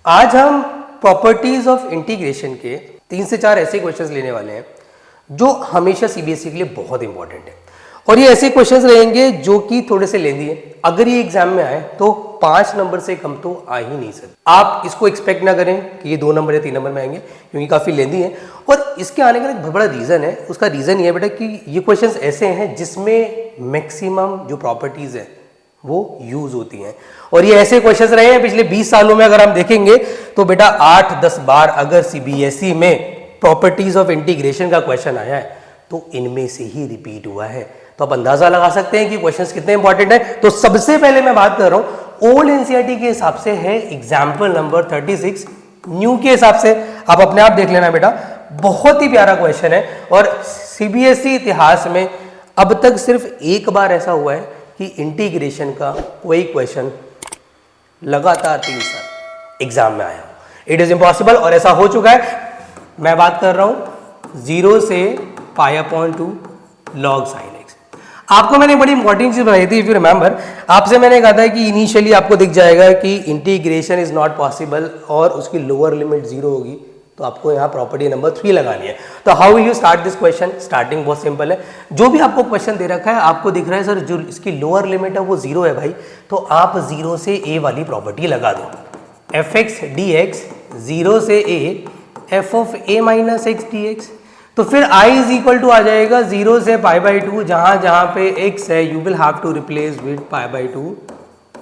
आज हम properties of integration के 3 से 4 ऐसे क्वेश्चंस लेने वाले हैं जो हमेशा सीबीएसई के लिए बहुत इंपॉर्टेंट है। और ये ऐसे क्वेश्चंस रहेंगे जो कि थोड़े से लेंदी है। अगर ये एग्जाम में आए तो 5 नंबर से कम तो आ ही नहीं सकते। आप इसको एक्सपेक्ट ना करें कि ये 2 नंबर या 3 नंबर में आएंगे, क्योंकि काफ़ी लेंदी है। और इसके आने का एक बहुत बड़ा रीज़न है। उसका रीज़न ये है बेटा कि ये क्वेश्चंस ऐसे हैं जिसमें मैक्सिमम जो प्रॉपर्टीज़ है वो यूज होती हैं। और ये ऐसे क्वेश्चंस रहे हैं पिछले 20 सालों में। अगर हम देखेंगे तो बेटा 8-10 बार अगर सीबीएसई में प्रॉपर्टीज ऑफ इंटीग्रेशन का क्वेश्चन आया है तो इनमें से ही रिपीट हुआ है। तो आप अंदाजा लगा सकते हैं कि क्वेश्चंस कितने इंपॉर्टेंट है। तो सबसे पहले मैं बात कर रहा हूं ओल्ड एनसीईआरटी के हिसाब से है एग्जाम्पल नंबर 36। न्यू के हिसाब से आप अपने आप देख लेना बेटा, बहुत ही प्यारा क्वेश्चन है। और सीबीएसई इतिहास में अब तक सिर्फ एक बार ऐसा हुआ है कि इंटीग्रेशन का कोई क्वेश्चन लगातार 3 साल एग्जाम में आया। इट इज इम्पॉसिबल और ऐसा हो चुका है। मैं बात कर रहा हूं 0 से π/2 log sin x। आपको मैंने बड़ी इंपॉर्टेंट चीज बताई थी, इफ यू रिमेंबर। आपसे मैंने कहा था कि इनिशियली आपको दिख जाएगा कि इंटीग्रेशन इज नॉट पॉसिबल और उसकी लोअर लिमिट 0 होगी, तो आपको यहाँ प्रॉपर्टी नंबर 3 लगानी है। तो how will you start this question? Starting बहुत सिंपल है। जो भी आपको क्वेश्चन दे रखा है, आपको दिख रहा है सर जो इसकी लोअर लिमिट है वो 0 है भाई, तो आप 0 से a वाली प्रॉपर्टी लगा दो। fx dx 0 से a f of a minus x dx। तो फिर i इज इक्वल टू आ जाएगा 0 से π/2, जहां पे x है you will have to replace with π/2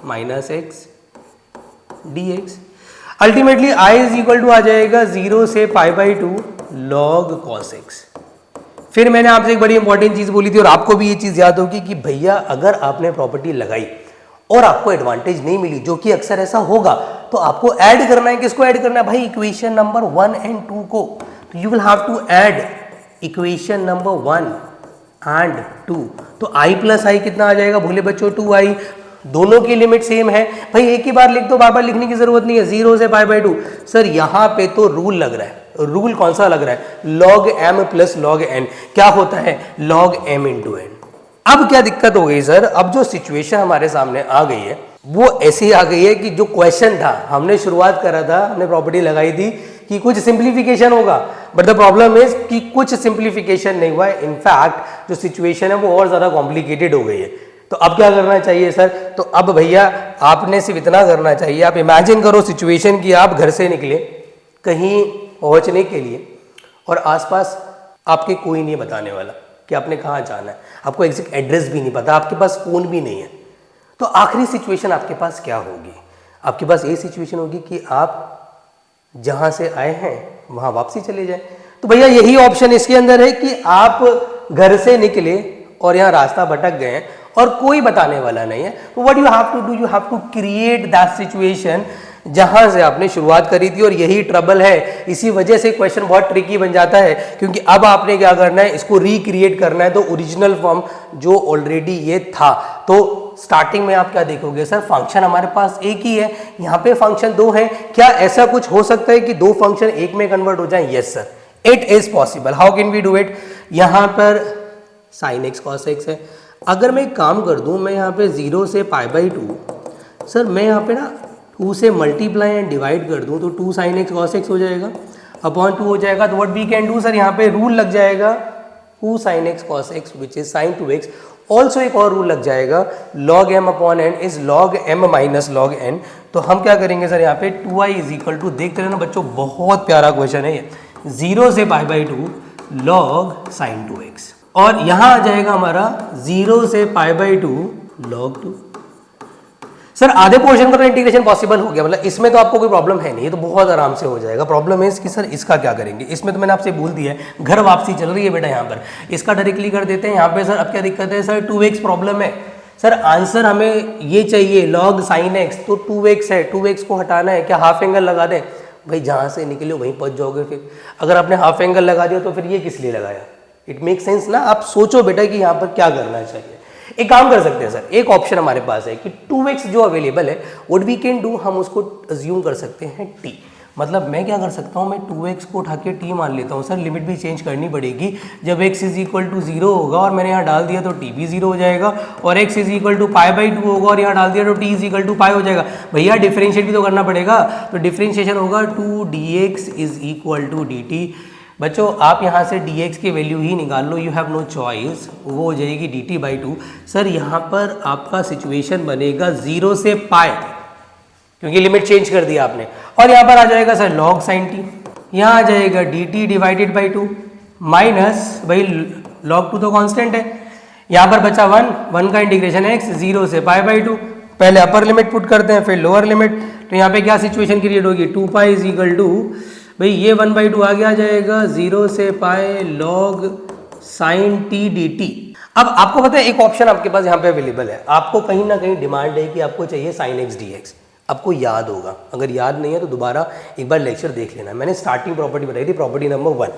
minus x dx। Ultimately i is equal to आ जाएगा 0 से π/2 log cos x। फिर मैंने आपसे एक बड़ी इंपॉर्टेंट चीज बोली थी और आपको भी ये चीज याद होगी कि भैया अगर आपने प्रॉपर्टी लगाई और आपको एडवांटेज नहीं मिली, जो कि अक्सर ऐसा होगा, तो आपको ऐड करना है। किसको ऐड करना है भाई? इक्वेशन नंबर 1 एंड 2 को। तो you will have to add equation number 1 and 2। तो i प्लस आई कितना आ जाएगा भोले बच्चों? 2i। दोनों की लिमिट सेम है भाई, एक ही बार लिख दो, बार बार लिखने की जरूरत नहीं है। 0 से π/2। सर यहाँ पे तो रूल लग रहा है। रूल कौन सा लग रहा है? log m plus log n। क्या होता है? log m into n। अब क्या दिक्कत हो गई सर? अब जो सिचुएशन हमारे सामने आ गई है वो ऐसी आ गई है कि जो क्वेश्चन था, हमने शुरुआत करा था, हमने प्रॉपर्टी लगाई थी कि कुछ सिंप्लीफिकेशन होगा, बट द प्रॉब्लम इज कि कुछ सिंप्लीफिकेशन नहीं हुआ है। इनफैक्ट जो सिचुएशन है वो और ज्यादा कॉम्प्लिकेटेड हो गई है। तो अब क्या करना चाहिए सर? तो अब भैया आपने सिर्फ इतना करना चाहिए, आप इमेजिन करो सिचुएशन कि आप घर से निकले कहीं पहुंचने के लिए और आसपास आपके कोई नहीं बताने वाला कि आपने कहाँ जाना है, आपको एग्जैक्ट एड्रेस भी नहीं पता, आपके पास फोन भी नहीं है। तो आखिरी सिचुएशन आपके पास क्या होगी? आपके पास ये सिचुएशन होगी कि आप जहाँ से आए हैं वहाँ वापसी चले जाए। तो भैया यही ऑप्शन इसके अंदर है कि आप घर से निकले और यहाँ रास्ता भटक गए हैं और कोई बताने वाला नहीं है। तो what you have to do? You have to create that situation जहां से आपने शुरुआत करी थी। और यही ट्रबल है, इसी वजह से क्वेश्चन बहुत ट्रिकी बन जाता है, क्योंकि अब आपने क्या करना है, इसको रिक्रिएट करना है। तो ओरिजिनल फॉर्म जो ऑलरेडी ये था, तो स्टार्टिंग में आप क्या देखोगे सर? फंक्शन हमारे पास एक ही है, यहाँ पे फंक्शन 2 है। क्या ऐसा कुछ हो सकता है कि 2 फंक्शन एक में कन्वर्ट हो जाए? Yes sir, it is possible. How can we do it? यहाँ पर sin x cos x है। अगर मैं एक काम कर दूं, मैं यहाँ पे 0 से π/2, सर मैं यहाँ पे ना 2 से मल्टीप्लाई एंड डिवाइड कर दूं तो 2 sin x cos x हो जाएगा, अपॉन 2 हो जाएगा। तो what we can do sir? यहाँ पे रूल लग जाएगा 2 sin x cos x which is sin 2x। Also एक और रूल लग जाएगा, log m upon n is log m minus log n। तो हम क्या करेंगे सर? यहाँ पे 2i इज इक्वल टू, देखते रहना बच्चों, बहुत प्यारा क्वेश्चन है ये, 0 से π/2 log sin 2x। और यहां आ जाएगा हमारा 0 से π/2 log 2। सर आधे पोर्शन का तो इंटीग्रेशन पॉसिबल हो गया, मतलब इसमें तो आपको कोई प्रॉब्लम है नहीं, ये तो बहुत आराम से हो जाएगा। प्रॉब्लम है कि सर इसका क्या करेंगे? इसमें तो मैंने आपसे बोल दिया है, घर वापसी चल रही है बेटा, यहाँ पर इसका डायरेक्टली कर देते हैं। यहाँ पे सर अब क्या दिक्कत है सर? 2x प्रॉब्लम है सर। आंसर हमें ये चाहिए log sin x, तो 2x है, 2x को हटाना है। क्या हाफ एंगल लगा दें? भाई जहाँ से निकले वहीं पहुँच जाओगे। फिर अगर आपने हाफ एंगल लगा दिया तो फिर ये किस लिए लगाया? इट मेक सेंस ना? आप सोचो बेटा कि यहाँ पर क्या करना चाहिए। एक काम कर सकते हैं सर, एक ऑप्शन हमारे पास है कि 2x जो अवेलेबल है, व्हाट वी कैन डू, हम उसको अज्यूम कर सकते हैं t। मतलब मैं क्या कर सकता हूँ, मैं 2x को उठा के t मान लेता हूँ। सर लिमिट भी चेंज करनी पड़ेगी। जब x इज इक्वल टू 0 होगा और मैंने यहाँ डाल दिया तो t भी 0 हो जाएगा, और x is equal to pi by 2 होगा और यहाँ डाल दिया तो t is equal to pi हो जाएगा। भैया डिफरेंशिएट भी तो करना पड़ेगा, तो डिफरेंशिएशन होगा 2dx is equal to dt। बच्चों आप यहाँ से dx की वैल्यू ही निकाल लो, यू हैव नो चॉइस, वो हो जाएगी dt बाई 2। सर यहाँ पर आपका सिचुएशन बनेगा 0 से पाई, क्योंकि लिमिट चेंज कर दिया आपने, और यहाँ पर आ जाएगा सर log sin t, यहाँ आ जाएगा dt डिवाइडेड बाई 2 माइनस, भाई log 2 तो कांस्टेंट है, यहाँ पर बचा 1 का इंटीग्रेशन है x 0 से पाई बाई 2। पहले अपर लिमिट पुट करते हैं फिर लोअर लिमिट, तो यहाँ पे क्या सिचुएशन क्रिएट होगी, 2 पाई इज इक्वल टू, भाई ये 1/2 आगे आ जाएगा 0 से पाई log sin t dt। अब आपको पता है एक ऑप्शन आपके पास यहाँ पे अवेलेबल है, आपको कहीं ना कहीं डिमांड है कि आपको चाहिए sin x dx, आपको याद होगा, अगर याद नहीं है तो दोबारा एक बार लेक्चर देख लेना। मैंने स्टार्टिंग प्रॉपर्टी बताई थी, property number 1,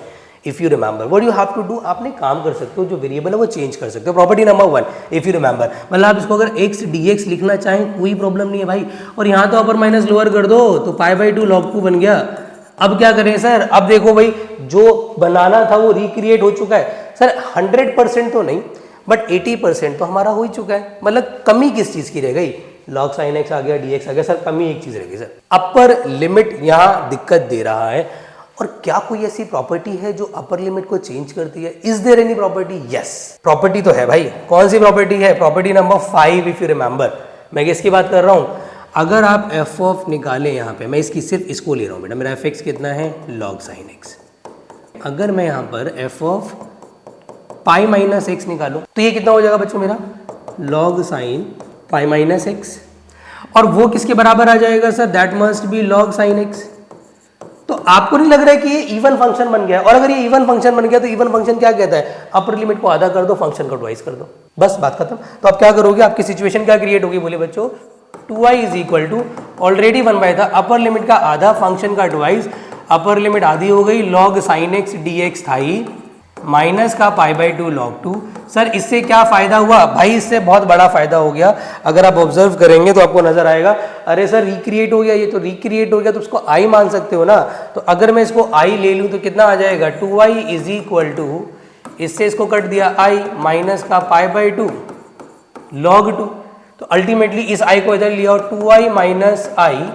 if you remember what you have to do, आपने काम कर सकते हो, जो वेरिएबल है वो चेंज कर सकते हो। Property number 1 if you remember, मतलब आप इसको अगर x dx लिखना चाहें कोई प्रॉब्लम नहीं है भाई, और यहाँ तो अपर माइनस लोअर कर दो तो पाई बाई 2 log 2 बन गया। अब क्या करें सर, अब देखो भाई जो बनाना था वो रिक्रिएट हो चुका है सर, 100% तो नहीं बट 80% तो हमारा हो ही चुका है। मतलब कमी किस चीज़ की रह गई, log sin x आ गया, dx आ गया, सर कमी एक चीज़ रह गई सर, अपर लिमिट यहाँ दिक्कत दे रहा है। और क्या कोई ऐसी प्रॉपर्टी है जो अपर लिमिट को चेंज करती है, is there any property? Yes, property तो है भाई। कौन सी प्रॉपर्टी है? Property number 5 if you remember. मैं किसकी बात कर रहा हूँ, अगर आप एफ ऑफ निकालें यहाँ पे, मैं इसकी सिर्फ इसको ले रहा हूँ बेटा, मेरा एफ एक्स कितना है log sin x, अगर मैं यहाँ पर F of pi minus x निकालूँ तो ये कितना हो जाएगा बच्चों मेरा log sin पाई माइनस एक्स, और वो किसके बराबर आ जाएगा sir, that must be log sin x। तो आपको नहीं लग रहा है कि ये इवन फंक्शन बन गया है? और अगर ये इवन फंक्शन बन गया तो इवन फंक्शन क्या कहता है, अपर लिमिट को आधा कर दो, फंक्शन को ट्वाइस कर दो, बस बात खत्म। तो आप क्या करोगे, आपकी सिचुएशन क्या क्रिएट होगी, बोले बच्चों 2i is equal to already 1 था, अपर लिमिट का आधा, फंक्शन का ट्वाइस, अपर लिमिट आधी हो गई, log sin x dx था ही, माइनस का पाई बाई 2 log 2। सर इससे क्या फायदा हुआ भाई, इससे बहुत बड़ा फायदा हो गया। अगर आप ऑब्जर्व करेंगे तो आपको नजर आएगा, अरे सर रिक्रिएट हो गया, ये तो रिक्रिएट हो गया, तो उसको आई मान सकते हो ना। तो अगर मैं इसको आई ले लूँ तो कितना आ जाएगा, 2i इज इक्वल टू, इससे इसको कट दिया i माइनस का पाई बाई 2 log 2। तो अल्टीमेटली इस i को इधर लिया और 2i minus I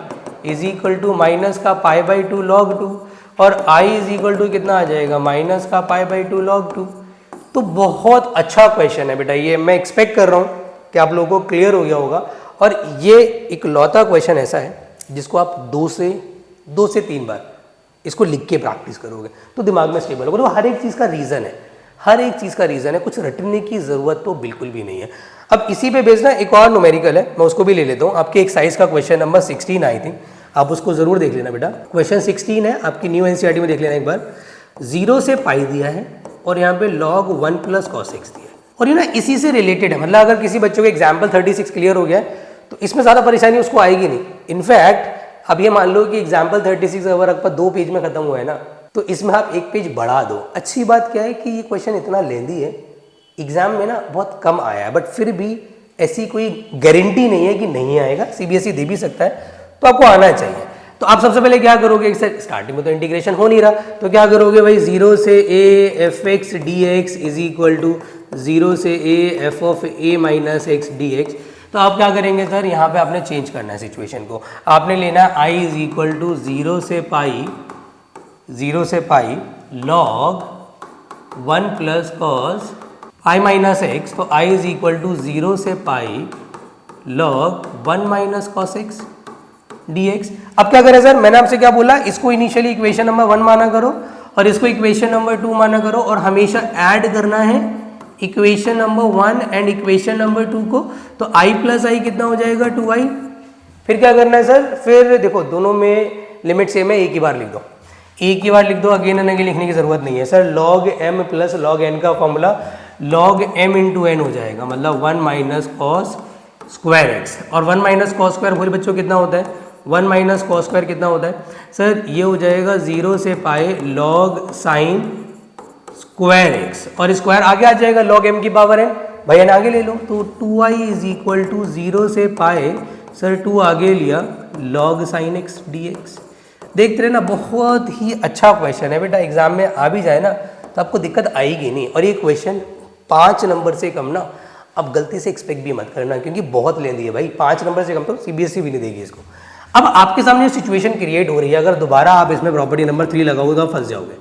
is equal to minus का पाई बाई 2 log 2, और i इज इक्वल टू कितना आ जाएगा, माइनस का पाई बाई 2 log 2। तो बहुत अच्छा क्वेश्चन है बेटा ये, मैं एक्सपेक्ट कर रहा हूँ कि आप लोगों को क्लियर हो गया होगा। और ये एक लौता क्वेश्चन ऐसा है जिसको आप 2 से 3 बार इसको लिख के प्रैक्टिस करोगे तो दिमाग में स्टेबल होगा। तो हर एक चीज़ का रीज़न है, हर एक चीज़ का रीज़न है, कुछ रटने की ज़रूरत तो बिल्कुल भी नहीं है। अब इसी पे बेस्ड ना एक और न्यूमेरिकल है, मैं उसको भी ले लेता हूँ। आपके एक्सरसाइज का क्वेश्चन नंबर 16 आई थी, आप उसको ज़रूर देख लेना बेटा। क्वेश्चन 16 है आपकी न्यू एनसीईआरटी में, देख लेना एक बार। 0 से पाई दिया है और यहाँ पे log 1 प्लस cos x दिया है, और ये ना इसी से रिलेटेड है। मतलब अगर किसी बच्चों को एग्जाम्पल 36 क्लियर हो गया है तो इसमें ज़्यादा परेशानी उसको आएगी नहीं। इनफैक्ट अब ये मान लो कि एग्जाम्पल 36 अगर आपका 2 पेज में खत्म हुआ है ना, तो इसमें आप 1 पेज बढ़ा दो। अच्छी बात क्या है कि ये क्वेश्चन इतना लेंदी है, एग्जाम में ना बहुत कम आया है, बट फिर भी ऐसी कोई गारंटी नहीं है कि नहीं आएगा, सीबीएसई दे भी सकता है, तो आपको आना चाहिए। तो आप सबसे पहले क्या करोगे, स्टार्टिंग में तो इंटीग्रेशन हो नहीं रहा, तो क्या करोगे भाई, 0 से a F x D x is equal to 0 से a F of a minus x D x. तो आप क्या करेंगे सर, यहाँ पे आपने चेंज करना है सिचुएशन को, आपने लेना है i इज इक्वल टू 0 से पाई log 1 plus cos i minus x, तो i इज इक्वल टू 0 से पाई log 1 minus cos x dx। अब क्या करें सर, मैंने आपसे क्या बोला, इसको इनिशियली इक्वेशन नंबर 1 माना करो और इसको इक्वेशन नंबर 2 माना करो, और हमेशा ऐड करना है equation number 1 and equation number 2 को। तो i प्लस आई कितना हो जाएगा, 2i। फिर क्या करना है सर, फिर देखो दोनों में लिमिट सेम है, एक ही बार लिख दो, एक ही बार लिख दो, अगेन एंड अगेन लिखने की जरूरत नहीं है sir. log m plus log n का formula log m into n हो जाएगा, मतलब 1 माइनस कॉस स्क्वायर एक्स, और 1 माइनस कॉस स्क्वायर बोले बच्चों कितना होता है, 1 माइनस कॉस स्क्वायर कितना होता है सर, ये हो जाएगा 0 से पाई log साइन स्क्वायर एक्स, और स्क्वायर आगे आ जाएगा log m की पावर n, भैया ने आगे ले लो। तो 2i इज इक्वल टू 0 से पाई, सर 2 आगे लिया log साइन एक्स dx। देखते रहे ना, बहुत ही अच्छा क्वेश्चन है बेटा, एग्जाम में आ भी जाए ना तो आपको दिक्कत आएगी नहीं। और ये क्वेश्चन 5 नंबर से कम ना अब गलती से एक्सपेक्ट भी मत करना, क्योंकि बहुत लेंदी है भाई, 5 नंबर से कम तो सीबीएसई भी नहीं देगी इसको। अब आपके सामने सिचुएशन क्रिएट हो रही है, अगर दोबारा आप इसमें प्रॉपर्टी नंबर 3 लगाओगे तो आप फंस जाओगे,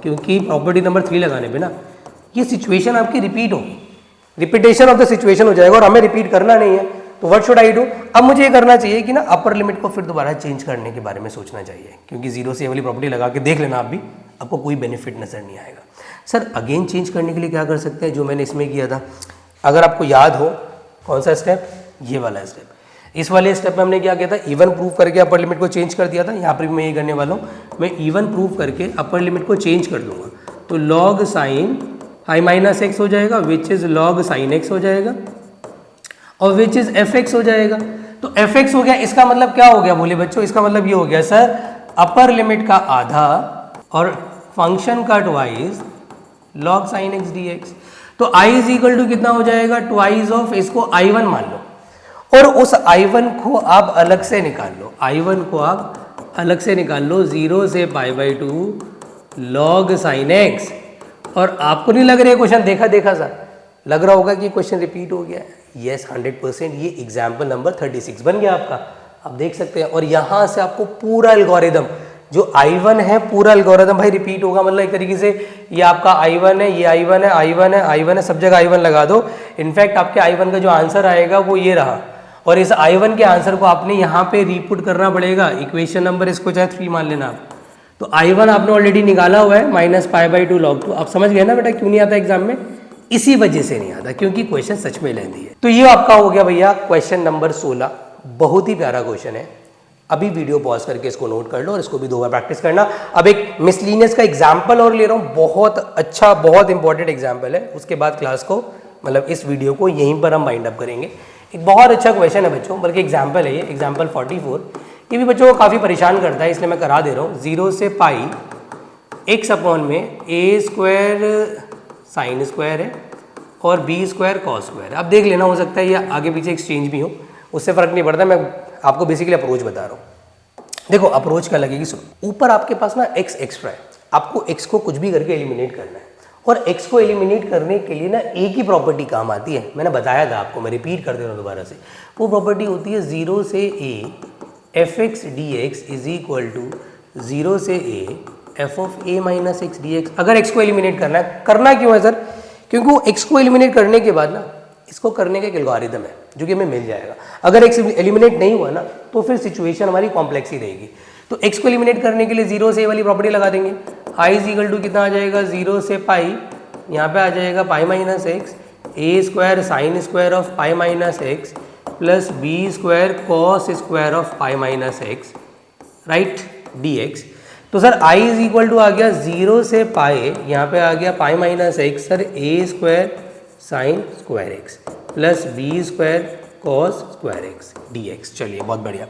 क्योंकि प्रॉपर्टी नंबर 3 लगाने पे ना ये सिचुएशन आपकी रिपीट होगी, रिपीटेशन ऑफ द सिचुएशन हो जाएगा और हमें रिपीट करना नहीं है। तो व्हाट शुड आई डू? अब मुझे ये करना चाहिए कि ना अपर लिमिट को फिर दोबारा चेंज करने के बारे में सोचना चाहिए, क्योंकि 0 से ये वाली प्रॉपर्टी लगा के देख लेना आप भी, आपको कोई बेनिफिट नजर नहीं आएगा। सर अगेन चेंज करने के लिए क्या कर सकते हैं, जो मैंने इसमें किया था, अगर आपको याद हो कौन सा स्टेप, ये वाला स्टेप। इस वाले स्टेप में हमने क्या किया था, इवन प्रूव करके अपर लिमिट को चेंज कर दिया था। यहाँ पर भी मैं ये करने वाला हूँ, मैं इवन प्रूव करके अपर लिमिट को चेंज कर दूंगा। तो log sign i minus x हो जाएगा, which is log sine x हो जाएगा, और विच इज एफ एक्स हो जाएगा। तो एफ एक्स हो गया, इसका मतलब क्या हो गया बोले बच्चों, इसका मतलब ये हो गया सर अपर लिमिट का आधा और फंक्शन का twice log sine x D x. तो i इज इक्वल टू कितना हो जाएगा, ट्वाइस ऑफ, इसको i1 मान लो, और उस i1 को आप अलग से निकाल लो, i1 को आप अलग से निकाल लो 0 से π/2 लॉग साइन एक्स। और आपको नहीं लग रहा है क्वेश्चन देखा देखा सा, लग रहा होगा कि क्वेश्चन रिपीट हो गया है। यस 100%, ये एग्जाम्पल नंबर 36 बन गया आपका, आप देख सकते हैं। और यहाँ से आपको पूरा एल्गोरिदम जो i1 है, पूरा एल्गोरिदम भाई रिपीट होगा, मतलब एक तरीके से ये आपका i1 है, ये i1 है, i1 है, i1 है, सब जगह i1 लगा दो। इनफैक्ट आपके i1 का जो आंसर आएगा वो ये रहा, और इस i1 के आंसर को आपने यहाँ पे रीपुट करना पड़ेगा। इक्वेशन नंबर इसको चाहे 3 मान लेना आप, तो i1 आपने ऑलरेडी निकाला हुआ है माइनस π/2 log 2। आप समझ गए ना बेटा क्यों नहीं आता एग्जाम में, इसी वजह से नहीं आता, क्योंकि क्वेश्चन सच में लेंदी है। तो ये आपका हो गया भैया क्वेश्चन नंबर 16, बहुत ही प्यारा क्वेश्चन है। अभी वीडियो पॉज करके इसको नोट कर लो और इसको भी 2 बार प्रैक्टिस करना। अब एक मिसलिनियस का एग्जाम्पल और ले रहा हूँ, बहुत अच्छा, बहुत इंपॉर्टेंट एग्जाम्पल है। उसके बाद क्लास को, मतलब इस वीडियो को यहीं पर हम वाइंड अप करेंगे। एक बहुत अच्छा क्वेश्चन है बच्चों, बल्कि एग्जाम्पल है ये, एग्जाम्पल 44। ये भी बच्चों को काफ़ी परेशान करता है, इसलिए मैं करा दे रहा हूँ। 0 से पाई x अपॉन में a स्क्वायर साइन स्क्वायर है और b स्क्वायर कॉस स्क्वायर है। अब देख लेना, हो सकता है ये आगे पीछे एक्सचेंज भी हो, उससे फर्क नहीं पड़ता, मैं आपको बेसिकली अप्रोच बता रहा हूँ। देखो अप्रोच क्या लगेगी, सुनो, ऊपर आपके पास ना x एक्स्ट्रा है, आपको x को कुछ भी करके एलिमिनेट करना है, और x को एलिमिनेट करने के लिए ना एक ही प्रॉपर्टी काम आती है, मैंने बताया था आपको, मैं रिपीट कर दे रहा हूँ दोबारा से। वो प्रॉपर्टी होती है 0 से a F x D x is equal to 0 से a F of a minus x D x. अगर x को एलिमिनेट करना है, करना क्यों है सर, क्योंकि वो x को एलिमिनेट करने के बाद ना इसको करने का एक एल्गोरिथम है जो कि हमें मिल जाएगा। अगर x एलिमिनेट नहीं हुआ ना तो फिर सिचुएशन हमारी कॉम्प्लेक्स ही रहेगी। तो x को एलिमिनेट करने के लिए 0 से a वाली प्रॉपर्टी लगा देंगे। i इज इक्वल टू कितना आ जाएगा, 0 से पाई, यहाँ पे आ जाएगा pi minus x, a square sine square of pi minus x plus b square cos square of pi minus x, right, d x. तो sir i is equal to आ गया 0 से पाई, यहाँ पे आ गया pi minus x, sir a square sine square x plus b square cos square x D x. चलिए बहुत बढ़िया।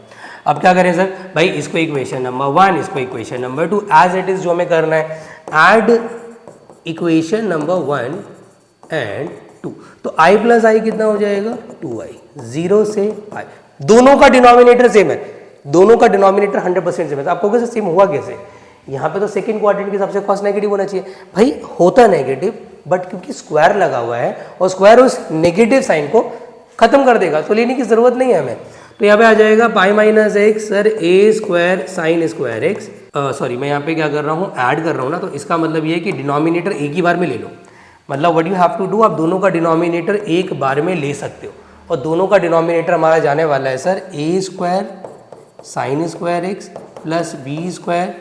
अब क्या करें सर, भाई इसको इक्वेशन नंबर 1, इसको equation number 2, as it is जो हमें करना है, ऐड इक्वेशन नंबर 1 एंड 2। तो i प्लस आई कितना हो जाएगा, 2i, 0 से i, दोनों का डिनोमिनेटर सेम है, दोनों का डिनोमिनेटर 100% सेम है। तो आपको कैसे सेम हुआ कैसे, यहाँ पे तो सेकंड क्वाड्रेंट के हिसाब से कॉस नेगेटिव होना चाहिए, भाई होता नेगेटिव, बट क्योंकि स्क्वायर लगा हुआ है और स्क्वायर उस नेगेटिव साइन को खत्म कर देगा, तो लेने की जरूरत नहीं है हमें। तो यहाँ पे आ जाएगा pi minus x, sir a square sine square x, sorry मैं यहाँ पे क्या कर रहा हूँ, ऐड कर रहा हूँ ना, तो इसका मतलब ये है कि डिनोमिनेटर एक ही बार में ले लो। मतलब what you have to do, आप दोनों का डिनोमिनेटर एक बार में ले सकते हो, और दोनों का डिनोमिनेटर हमारा जाने वाला है sir a square sine square x plus b square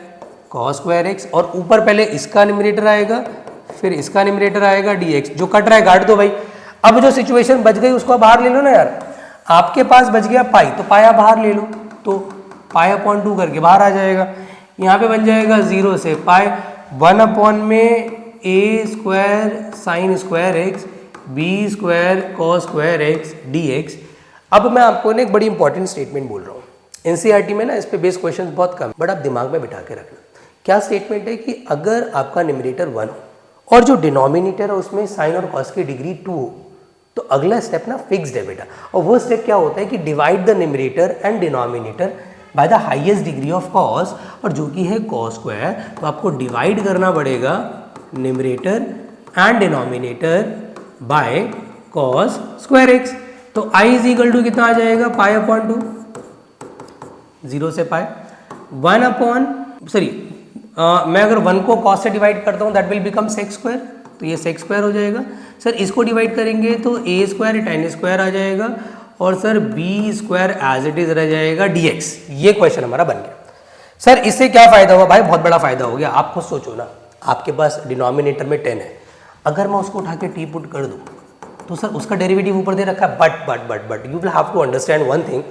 cos square x, और ऊपर पहले इसका न्यूमरेटर आएगा फिर इसका न्यूमरेटर आएगा डी एक्स। जो कट रहा है काट दो भाई। अब जो सिचुएशन बच गई उसको बाहर ले लो ना यार, आपके पास बच गया पाई, तो पाया बाहर ले लो, तो पाई अपॉन 2 करके बाहर आ जाएगा। यहाँ पे बन जाएगा 0 से पाई 1 अपॉन में a square sine square x b square cos square x D x. अब मैं आपको ना एक बड़ी इंपॉर्टेंट स्टेटमेंट बोल रहा हूँ, एनसीईआरटी में ना इस पे बेस्ड क्वेश्चंस बहुत कम, बट आप दिमाग में बिठा के रखना। क्या स्टेटमेंट है कि अगर आपका न्यूमरेटर 1 हो और जो डिनोमिनेटर है उसमें साइन और कॉस की डिग्री 2 हो, तो अगला स्टेप ना फिक्स्ड है बेटा। और वो स्टेप क्या होता है कि divide the numerator and denominator by the highest degree of cos, और जो कि है कॉस स्क्वायर, तो आपको डिवाइड करना पड़ेगा numerator and denominator by cos square x. तो आई इज इक्वल टू कितना आ जाएगा, पाई अपॉन 2, 0 से पाई 1 अपॉन मैं अगर 1 को कॉस से डिवाइड करता हूँ that will become sec square, तो ये सेक स्क्वायर हो जाएगा। सर इसको डिवाइड करेंगे तो ए स्क्वायर टेन स्क्वायर आ जाएगा, और सर b square as it is रह जाएगा dx। ये क्वेश्चन हमारा बन गया। सर इससे क्या फायदा हुआ भाई, बहुत बड़ा फायदा हो गया। आप खुद सोचो ना, आपके पास डिनोमिनेटर में 10 है, अगर मैं उसको उठा के टी पुट कर दूँ तो सर उसका डेरिवेटिव ऊपर दे रखा है, but you will have to understand one thing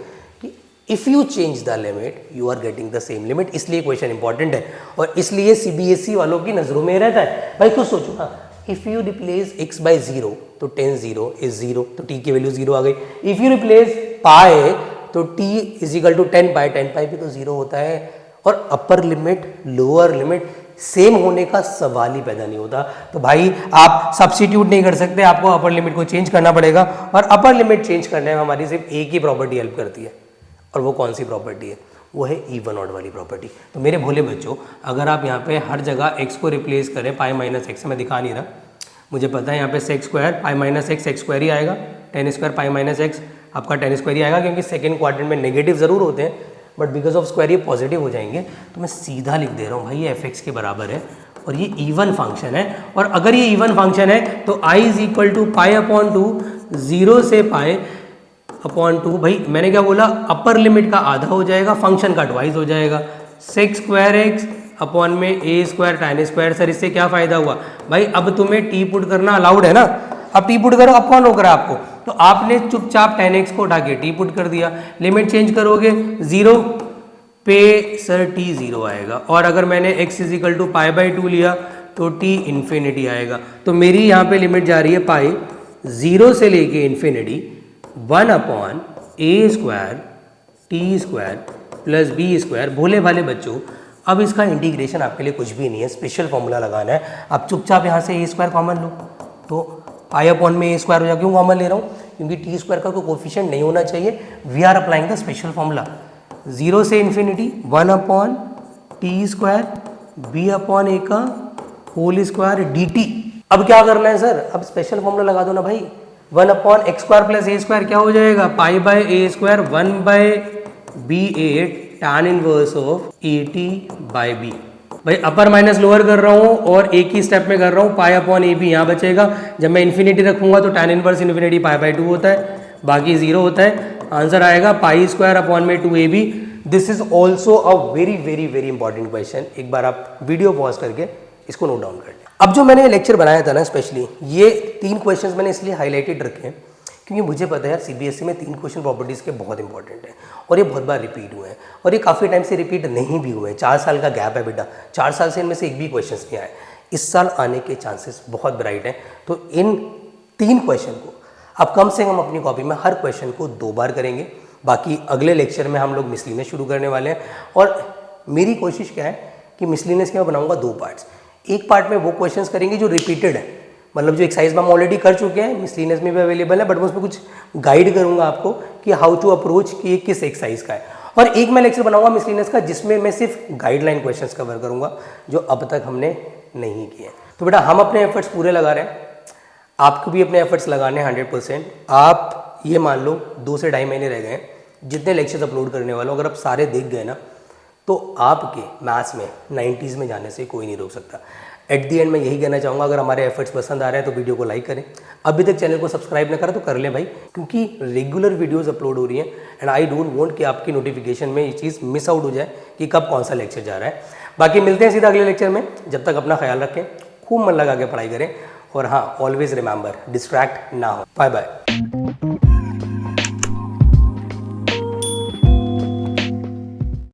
कि if you change the limit you are getting the same limit. इसलिए क्वेश्चन इंपॉर्टेंट है और इसलिए सीबीएसई वालों की नजरों में रहता है। भाई खुद सोचो ना, if you replace x by 0 तो 10 0 इज 0, तो t की वैल्यू 0 आ गई। इफ यू रिप्लेस पाई तो t इज इक्वल टू 10 पाई, 10 पाई भी तो 0 होता है। और upper limit lower limit same होने का सवाल ही पैदा नहीं होता। तो भाई आप सब्स्टिट्यूट नहीं कर सकते, आपको अपर लिमिट को चेंज करना पड़ेगा, और अपर लिमिट चेंज करने में हमारी सिर्फ एक ही प्रॉपर्टी हेल्प करती है, और वो कौन सी प्रॉपर्टी है, वो है इवन ऑड वाली प्रॉपर्टी। तो मेरे भोले बच्चों, अगर आप यहाँ पे हर जगह x को रिप्लेस करें पाई माइनस एक्स, मैं दिखा नहीं रहा, मुझे पता है यहाँ पे sec square pi minus x, sec square ही आएगा, 10 स्क्वायर पाई माइनस एक्स आपका 10 स्क्वायर ही आएगा, क्योंकि सेकंड क्वाड्रेंट में नेगेटिव जरूर होते हैं बट बिकॉज ऑफ स्क्वायर ये पॉजिटिव हो जाएंगे। तो मैं सीधा लिख दे रहा हूँ भाई ये एफ एक्स के बराबर है और ये इवन फंक्शन है, और अगर ये इवन फंक्शन है तो i is equal to pi upon 2, 0 से पाई अपॉन 2। भाई मैंने क्या बोला, अपर लिमिट का आधा हो जाएगा, फंक्शन का ट्वाइस हो जाएगा, सेक स्क्वायर एक्स अपॉन में ए स्क्वायर टाइन स्क्वायर। सर इससे क्या फायदा हुआ भाई, अब तुम्हें टी पुट करना अलाउड है ना, अब टी पुट करो, अब कौन रोक रहा है आपको, तो आपने चुपचाप 10x को उठा के टी पुट कर दिया, लिमिट चेंज करोगे 0 पे सर t 0 आएगा, और अगर मैंने x is equal to pi by 2 लिया तो t इन्फिनिटी आएगा। तो मेरी यहाँ पे लिमिट जा रही है पाई 0 से लेके infinity 1 upon a square t square plus b square. भोले भाले बच्चों, अब इसका इंटीग्रेशन आपके लिए कुछ भी नहीं है, स्पेशल फॉर्मूला लगाना है। आप चुपचाप यहाँ से ए स्क्वायर कॉमन लो, तो पाई अपॉन में ए स्क्वायर हो जाएगा। क्यों कॉमन ले रहा हूँ, क्योंकि टी स्क्वायर का कोई कोफिशिएंट नहीं होना चाहिए। We are applying the special formula, 0 से infinity 1 upon t square b upon a का होल स्क्वायर डी टी। अब क्या करना है सर, अब स्पेशल फॉर्मूला लगा दो ना भाई, 1 upon x square plus a square क्या हो जाएगा, pi by a square 1 by b 8 tan inverse of a t by b. भाई अपर माइनस लोअर कर रहा हूँ और एक ही स्टेप में कर रहा हूँ, पाई अपॉन ए बी यहाँ बचेगा। जब मैं इन्फिनिटी रखूंगा तो tan inverse infinity pi by 2 होता है, बाकी 0 होता है। आंसर आएगा पाई स्क्वायर अपॉन में 2ab। This is also a very very very important question. एक बार आप वीडियो पॉज करके इसको नोट डाउन कर लें। अब जो मैंने लेक्चर बनाया था ना, स्पेशली ये 3 क्वेश्चंस मैंने इसलिए हाईलाइटेड रखे हैं क्योंकि मुझे पता है यार सीबीएसई में 3 क्वेश्चन प्रॉपर्टीज़ के बहुत इंपॉर्टेंट है, और ये बहुत बार रिपीट हुए हैं, और ये काफ़ी टाइम से रिपीट नहीं भी हुए हैं। 4 साल का गैप है बेटा, 4 साल से इनमें से एक भी क्वेश्चन नहीं आए। इस साल आने के चांसेस बहुत ब्राइट हैं। तो इन 3 क्वेश्चन को अब कम से कम अपनी कॉपी में हर क्वेश्चन को 2 बार करेंगे। बाकी अगले लेक्चर में हम लोग मिसलिनियस शुरू करने वाले हैं, और मेरी कोशिश क्या है कि मिसलिनियस के मैं बनाऊंगा 2 पार्ट्स। एक पार्ट में वो क्वेश्चंस करेंगे जो रिपीटेड है, मतलब जो एक्सरसाइज में हम ऑलरेडी कर चुके हैं, मिसलिनियस में भी अवेलेबल है, बट मैं उसमें कुछ गाइड करूंगा आपको कि हाउ टू अप्रोच कि किस एक्सरसाइज का है। और एक मैं लेक्चर बनाऊंगा मिसलिनियस का जिसमें मैं सिर्फ गाइडलाइन क्वेश्चंस कवर करूंगा जो अब तक हमने नहीं किए। तो बेटा हम अपने एफर्ट्स पूरे लगा रहे हैं, आपको भी अपने एफर्ट्स लगाने 100%। आप ये मान लो 2 से 2.5 महीने रह गए हैं जितने लेक्चर्स अपलोड करने वाले हो, अगर आप सारे देख गए ना तो आपके मैथ्स में 90s में जाने से कोई नहीं रोक सकता। एट दी एंड मैं यही कहना चाहूँगा, अगर हमारे एफर्ट्स पसंद आ रहे हैं तो वीडियो को लाइक करें। अभी तक चैनल को सब्सक्राइब ना करें तो कर लें भाई, क्योंकि रेगुलर वीडियोस अपलोड हो रही हैं, एंड आई डोंट वांट कि आपकी नोटिफिकेशन में ये चीज़ मिस आउट हो जाए कि कब कौन सा लेक्चर जा रहा है। बाकी मिलते हैं सीधा अगले लेक्चर में। जब तक अपना ख्याल रखें, खूब मन लगा के पढ़ाई करें, और हाँ ऑलवेज रिमेंबर डिस्ट्रैक्ट ना हो। Bye bye.